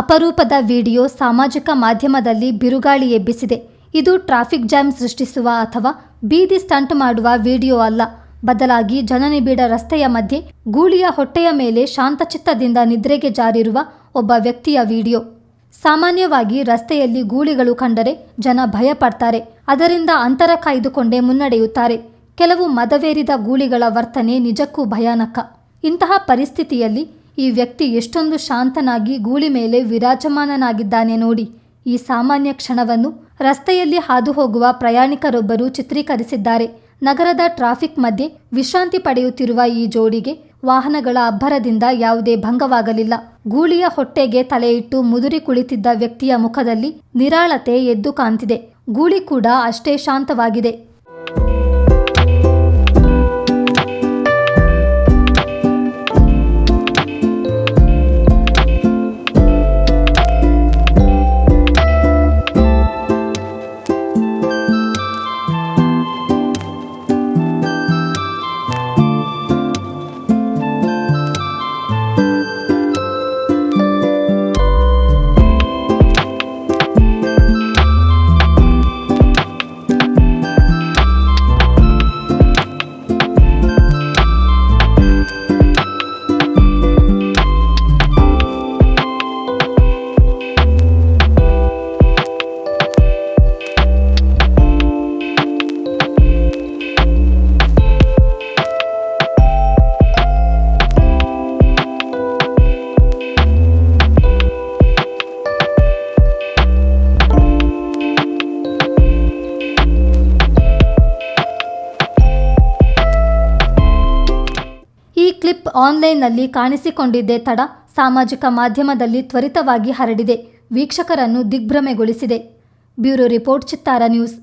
ಅಪರೂಪದ ವಿಡಿಯೋ ಸಾಮಾಜಿಕ ಮಾಧ್ಯಮದಲ್ಲಿ ಬಿರುಗಾಳಿ ಎಬ್ಬಿಸಿದೆ. ಇದು ಟ್ರಾಫಿಕ್ ಜಾಮ್ ಸೃಷ್ಟಿಸುವ ಅಥವಾ ಬೀದಿ ಸ್ಟಂಟ್ ಮಾಡುವ ವಿಡಿಯೋ ಅಲ್ಲ, ಬದಲಾಗಿ ಜನನಿಬಿಡ ರಸ್ತೆಯ ಮಧ್ಯೆ ಗೂಳಿಯ ಹೊಟ್ಟೆಯ ಮೇಲೆ ಶಾಂತಚಿತ್ತದಿಂದ ನಿದ್ರೆಗೆ ಜಾರಿರುವ ಒಬ್ಬ ವ್ಯಕ್ತಿಯ ವಿಡಿಯೋ. ಸಾಮಾನ್ಯವಾಗಿ ರಸ್ತೆಯಲ್ಲಿ ಗೂಳಿಗಳು ಕಂಡರೆ ಜನ ಭಯ ಪಡ್ತಾರೆ, ಅದರಿಂದ ಅಂತರ ಕಾಯ್ದುಕೊಂಡೇ ಮುನ್ನಡೆಯುತ್ತಾರೆ. ಕೆಲವು ಮದವೇರಿದ ಗೂಳಿಗಳ ವರ್ತನೆ ನಿಜಕ್ಕೂ ಭಯಾನಕ. ಇಂತಹ ಪರಿಸ್ಥಿತಿಯಲ್ಲಿ ಈ ವ್ಯಕ್ತಿ ಎಷ್ಟೊಂದು ಶಾಂತನಾಗಿ ಗೂಳಿ ಮೇಲೆ ವಿರಾಜಮಾನನಾಗಿದ್ದಾನೆ ನೋಡಿ. ಈ ಸಾಮಾನ್ಯ ಕ್ಷಣವನ್ನು ರಸ್ತೆಯಲ್ಲಿ ಹಾದು ಹೋಗುವ ಪ್ರಯಾಣಿಕರೊಬ್ಬರು ಚಿತ್ರೀಕರಿಸಿದ್ದಾರೆ. ನಗರದ ಟ್ರಾಫಿಕ್ ಮಧ್ಯೆ ವಿಶ್ರಾಂತಿ ಪಡೆಯುತ್ತಿರುವ ಈ ಜೋಡಿಗೆ ವಾಹನಗಳ ಅಬ್ಬರದಿಂದ ಯಾವುದೇ ಭಂಗವಾಗಲಿಲ್ಲ. ಗೂಳಿಯ ಹೊಟ್ಟೆಗೆ ತಲೆಯಿಟ್ಟು ಮುದುರಿ ಕುಳಿತಿದ್ದ ವ್ಯಕ್ತಿಯ ಮುಖದಲ್ಲಿ ನಿರಾಳತೆ ಎದ್ದು ಕಾಣ್ತಿದೆ. ಗೂಳಿ ಕೂಡ ಅಷ್ಟೇ ಶಾಂತವಾಗಿದೆ. ಈ ಕ್ಲಿಪ್ ಆನ್ಲೈನ್ನಲ್ಲಿ ಕಾಣಿಸಿಕೊಂಡಿದ್ದೇ ತಡ ಸಾಮಾಜಿಕ ಮಾಧ್ಯಮದಲ್ಲಿ ತ್ವರಿತವಾಗಿ ಹರಡಿದೆ, ವೀಕ್ಷಕರನ್ನು ದಿಗ್ಭ್ರಮೆಗೊಳಿಸಿದೆ. ಬ್ಯೂರೋ ರಿಪೋರ್ಟ್, ಚಿತ್ತಾರ ನ್ಯೂಸ್.